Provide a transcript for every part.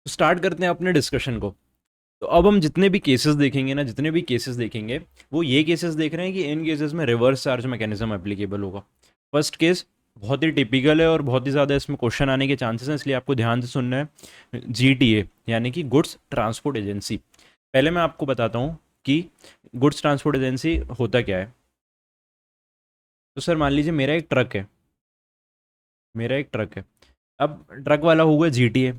तो स्टार्ट करते हैं अपने डिस्कशन को। तो अब हम जितने भी केसेस देखेंगे ना, जितने भी केसेस देखेंगे, वो ये केसेस देख रहे हैं कि इन केसेस में रिवर्स चार्ज मैकेनिज्म एप्लीकेबल होगा। फर्स्ट केस बहुत ही टिपिकल है और बहुत ही ज़्यादा इसमें क्वेश्चन आने के चांसेस हैं, इसलिए आपको ध्यान से सुनना है। जीटीए यानी कि गुड्स ट्रांसपोर्ट एजेंसी। पहले मैं आपको बताता हूँ कि गुड्स ट्रांसपोर्ट एजेंसी होता क्या है। तो सर मान लीजिए मेरा एक ट्रक है, मेरा एक ट्रक है। अब ट्रक वाला हुआ जीटीए,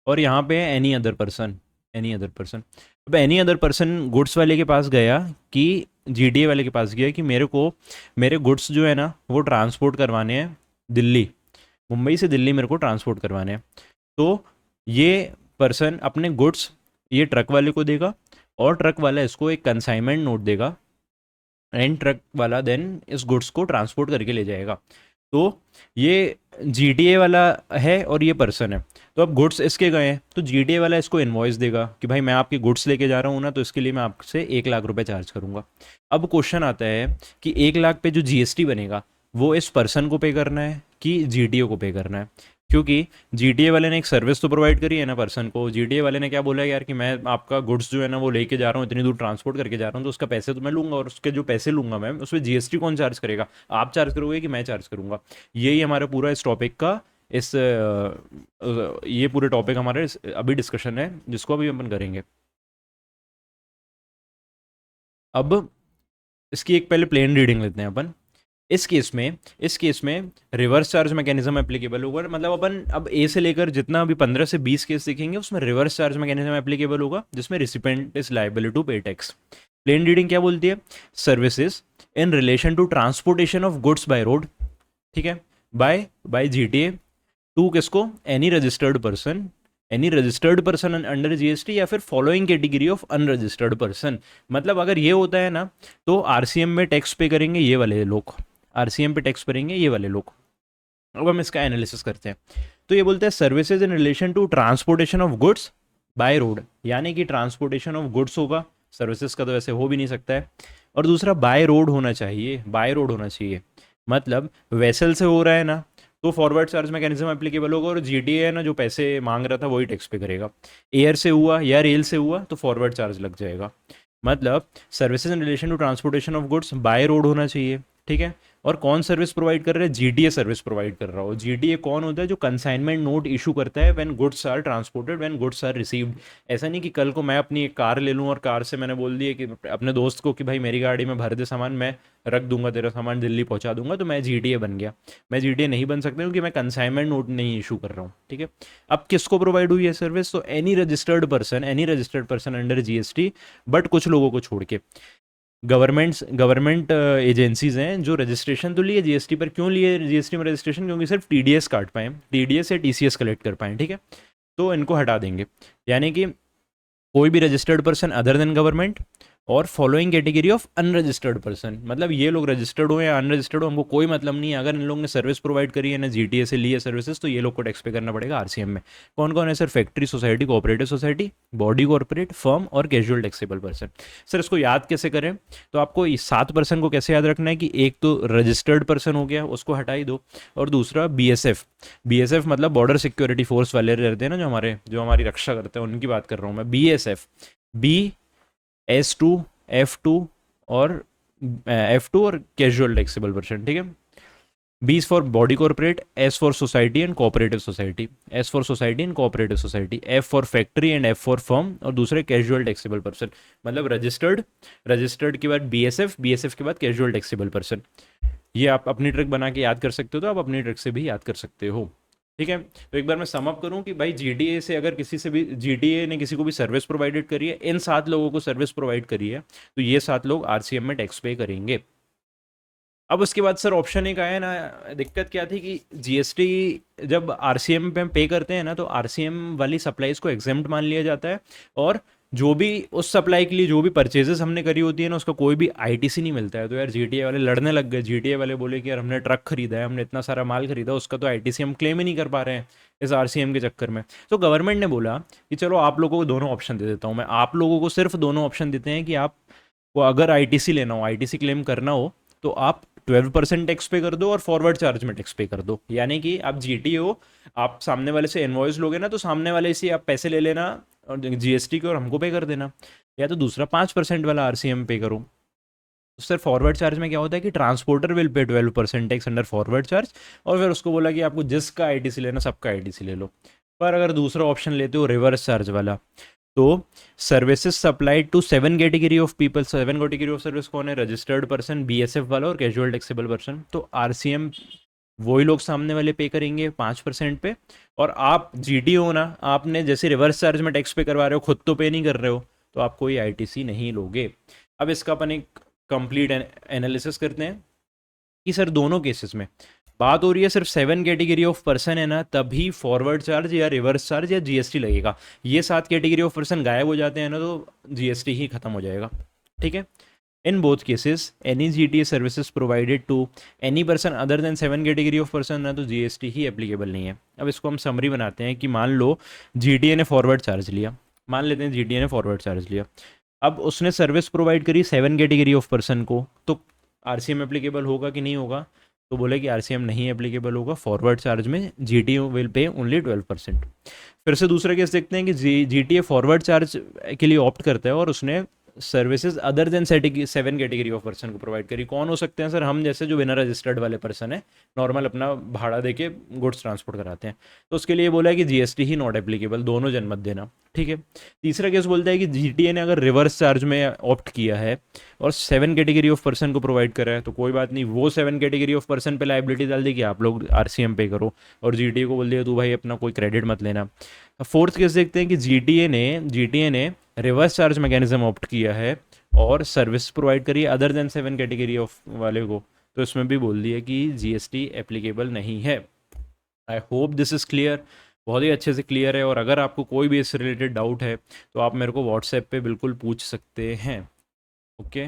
और यहाँ पे है any other person, any other person. अब एनी अदर पर्सन गुड्स वाले के पास गया कि जीडीए वाले के पास गया कि मेरे को मेरे गुड्स जो है ना वो ट्रांसपोर्ट करवाने हैं दिल्ली, मुंबई से दिल्ली मेरे को ट्रांसपोर्ट करवाने हैं। तो ये पर्सन अपने गुड्स ये ट्रक वाले को देगा, और ट्रक वाला इसको एक कंसाइनमेंट नोट देगा, एंड ट्रक वाला देन इस गुड्स को ट्रांसपोर्ट करके ले जाएगा। तो ये जीटीए वाला है और ये पर्सन है। तो अब गुड्स इसके गए हैं, तो जीटीए वाला इसको इन्वॉइस देगा कि भाई मैं आपके गुड्स लेके जा रहा हूँ ना, तो इसके लिए मैं आपसे 1 लाख रुपए चार्ज करूँगा। अब क्वेश्चन आता है कि 1 लाख पे जो जीएसटी बनेगा वो इस पर्सन को पे करना है कि जीटीए को पे करना है। क्योंकि जीटीए वाले ने एक सर्विस तो प्रोवाइड करी है ना पर्सन को। जीटीए वाले ने क्या बोला है यार कि मैं आपका गुड्स जो है ना वो लेके जा रहा हूँ, इतनी दूर ट्रांसपोर्ट करके जा रहा हूँ, तो उसका पैसे तो मैं लूंगा, और उसके जो पैसे लूंगा मैं उसमें जीएसटी कौन चार्ज करेगा? आप चार्ज करोगे कि मैं चार्ज करूंगा? यही हमारा पूरा इस टॉपिक का ये पूरे टॉपिक हमारे अभी डिस्कशन है, जिसको अभी अपन करेंगे। अब इसकी एक पहले प्लेन रीडिंग लेते हैं अपन। इस केस में रिवर्स चार्ज मैकेनिज्म एप्लीकेबल होगा। मतलब अपन अब ए से लेकर जितना भी 15 से 20 केस देखेंगे उसमें रिवर्स चार्ज मैकेनिज्म एप्लीकेबल होगा, जिसमें recipient is liable to pay tax. Plain reading क्या बोलती है? Services in relation to transportation of goods by road, ठीक है, बाय बाय जीटीए टू किसको? Any registered person, any registered person under GST, या फिर following category of unregistered person. मतलब अगर ये होता है ना, तो आरसीएम में टैक्स पे करेंगे ये वाले लोग, आरसीएम पे टैक्स भरेंगे ये वाले लोग। अब हम इसका एनालिसिस करते हैं। तो ये बोलते हैं services in relation to transportation of goods by road, यानी कि ट्रांसपोर्टेशन ऑफ गुड्स होगा, सर्विसेज का तो वैसे हो भी नहीं सकता है। और दूसरा बाय रोड होना चाहिए, बाय रोड होना चाहिए। मतलब वेसल से हो रहा है ना, तो फॉरवर्ड चार्ज मैकेनिज्म एप्लीकेबल होगा, और जीटीए है ना जो पैसे मांग रहा था वही टैक्स पे करेगा। एयर से हुआ या रेल से हुआ तो फॉरवर्ड चार्ज लग जाएगा। मतलब services in relation to transportation of goods by road होना चाहिए, ठीक है। और कौन सर्विस प्रोवाइड कर रहा है? जीटीए सर्विस प्रोवाइड कर रहा हो। जीटीए कौन होता है? जो कंसाइनमेंट नोट इशू करता है when goods are transported, when goods are received. ऐसा नहीं कि कल को मैं अपनी एक कार ले लूँ और कार से मैंने बोल दिया कि अपने दोस्त को कि भाई मेरी गाड़ी में भर दे सामान, मैं रख दूंगा तेरा सामान, दिल्ली पहुंचा दूंगा, तो मैं जीटीए बन गया। मैं जीटीए नहीं बन सकता क्योंकि मैं कंसाइनमेंट नोट नहीं इशू कर रहा हूँ, ठीक है। अब किसको प्रोवाइड हुई है सर्विस? तो any registered person, any registered person under GST, but कुछ लोगों को छोड़ के। गवर्नमेंट एजेंसीज हैं जो रजिस्ट्रेशन तो लिए जीएसटी पर। क्यों लिए जीएसटी में रजिस्ट्रेशन? क्योंकि सिर्फ टीडीएस काट पाएँ, टीडीएस या टीसीएस कलेक्ट कर पाएँ, ठीक है। तो इनको हटा देंगे, यानी कि कोई भी registered person other than government, और following category of unregistered person. मतलब ये लोग रजिस्टर्ड हो या अनरजिस्टर्ड हो हमको कोई मतलब नहीं है, अगर इन लोगों ने सर्विस प्रोवाइड करी है ना जीटीए से ली है सर्विसेज, तो ये लोग को टैक्स पे करना पड़ेगा आरसीएम में। कौन कौन है sir? Factory society, cooperative society, body corporate, firm और कैजुअल टैक्सेबल पर्सन। सर इसको याद कैसे करें? तो आपको इस 7% को कैसे याद रखना है कि एक तो रजिस्टर्ड पर्सन हो गया, उसको हटा ही दो, और दूसरा बीएसएफ। बीएसएफ मतलब बॉर्डर सिक्योरिटी फोर्स वाले रहते हैं ना, जो हमारी रक्षा करते हैं, उनकी बात कर रहा हूँ मैं। बीएसएफ, बी S2, F2 और F2 और कैजुअल टैक्सेबल पर्सन, ठीक है। B for body corporate, S for society and cooperative society, S for society and cooperative society, F for factory and F for firm, और दूसरे casual taxable person. मतलब registered, registered के बाद BSF, BSF के बाद casual taxable person. ये आप अपनी ट्रिक बना के याद कर सकते हो, तो आप अपनी ट्रिक से भी याद कर सकते हो, ठीक है। तो एक बार मैं सम अप करूं कि भाई जीटीए से अगर किसी से भी, जीटीए ने किसी को भी सर्विस प्रोवाइडेड करी है, इन 7 लोगों को सर्विस प्रोवाइड करी है, तो ये 7 लोग आरसीएम में टैक्स पे करेंगे। अब उसके बाद सर ऑप्शन एक आया ना, दिक्कत क्या थी कि जीएसटी जब आरसीएम पे हम पे करते हैं ना, तो आरसीएम वाली सप्लाईज को एग्जेम्प्ट मान लिया जाता है, और जो भी उस सप्लाई के लिए जो भी परचेजेस हमने करी होती है ना, उसका कोई भी आईटीसी नहीं मिलता है। तो यार जीटीए वाले लड़ने लग गए। जीटीए वाले बोले कि यार हमने ट्रक खरीदा है, हमने इतना सारा माल खरीदा, उसका तो आईटीसी हम क्लेम ही नहीं कर पा रहे हैं इस आरसीएम के चक्कर में। तो गवर्नमेंट ने बोला कि चलो आप लोगों को दोनों ऑप्शन दे देता हूँ मैं, आप लोगों को सिर्फ दोनों ऑप्शन देते हैं कि आप को अगर आईटीसी लेना हो, आईटीसी क्लेम करना हो, तो आप 12% टैक्स पे कर दो और फॉरवर्ड चार्ज में टैक्स पे कर दो। यानी कि आप जीटी हो, आप सामने वाले से इनवॉइस लोगे ना, तो सामने वाले से आप पैसे ले लेना और जीएसटी के और हमको पे कर देना, या तो दूसरा 5% वाला आरसीएम पे करो। तो सर फॉरवर्ड चार्ज में क्या होता है कि transporter will pay 12% tax under forward charge, और फिर उसको बोला कि आपको जिसका आईटीसी लेना सबका आईटीसी ले लो। पर अगर दूसरा ऑप्शन लेते हो रिवर्स चार्ज वाला, तो services supplied to 7 category of people, 7 category of service कौन है, रजिस्टर्ड पर्सन, बीएसएफ वाला और कैजुअल टैक्सेबल पर्सन। तो आरसीएम वही लोग सामने वाले पे करेंगे 5% पे, और आप जीटी हो ना, आपने जैसे रिवर्स चार्ज में टैक्स पे करवा रहे हो, खुद तो पे नहीं कर रहे हो, तो आप कोई आईटीसी नहीं लोगे। अब इसका अपन एक कंप्लीट एनालिसिस करते हैं कि सर दोनों केसेस में बात हो रही है सिर्फ 7 कैटेगरी ऑफ पर्सन है ना, तभी फॉरवर्ड चार्ज या रिवर्स चार्ज या जीएसटी लगेगा। ये 7 कैटेगरी ऑफ पर्सन गायब हो जाते हैं ना, तो जीएसटी ही खत्म हो जाएगा। ठीक है। In both cases any GTA services provided to any person other than 7 category of person ना, तो जीएसटी ही एप्लीकेबल नहीं है। अब इसको हम समरी बनाते हैं कि मान लो जीटीए ने फॉरवर्ड चार्ज लिया, मान लेते हैं जीटीए ने फॉरवर्ड चार्ज लिया, अब उसने सर्विस प्रोवाइड करी 7 कैटेगरी ऑफ पर्सन को, तो आरसीएम एप्लीकेबल होगा कि नहीं होगा, तो बोले कि आरसीएम नहीं एप्लीकेबल होगा, फॉरवर्ड चार्ज में जीटीए विल पे ओनली 12%। फिर से दूसरा केस देखते हैं कि जीटीए फॉरवर्ड चार्ज के लिए ऑप्ट करता है और उसने services other than 7 category of person को प्रोवाइड करी। कौन हो सकते हैं सर, हम जैसे जो बिना रजिस्टर्ड वाले पर्सन है, नॉर्मल अपना भाड़ा देके गुड्स ट्रांसपोर्ट कराते हैं, तो उसके लिए बोला है कि जीएसटी ही नॉट एप्लीकेबल, दोनों जन मत देना। ठीक है। तीसरा केस बोलता है कि जीटीए ने अगर रिवर्स चार्ज में ऑप्ट किया है और 7 कैटेगरी ऑफ पर्सन को प्रोवाइड करा है, तो कोई बात नहीं, वो 7 कैटेगरी ऑफ पर्सन पे लाइबिलिटी डाल दी कि आप लोग आरसीएम पे करो, और जीटीए को बोल दिया तू भाई अपना कोई क्रेडिट मत लेना। फोर्थ केस देखते हैं कि जीटीए ने रिवर्स चार्ज मैकेनिज्म ऑप्ट किया है और सर्विस प्रोवाइड करी अदर देन 7 कैटेगरी ऑफ वाले को, तो इसमें भी बोल दिया कि जीएसटी एप्लीकेबल नहीं है। I hope this is clear, बहुत ही अच्छे से क्लियर है। और अगर आपको कोई भी इससे रिलेटेड डाउट है तो आप मेरे को व्हाट्सएप पे बिल्कुल पूछ सकते हैं। ओके।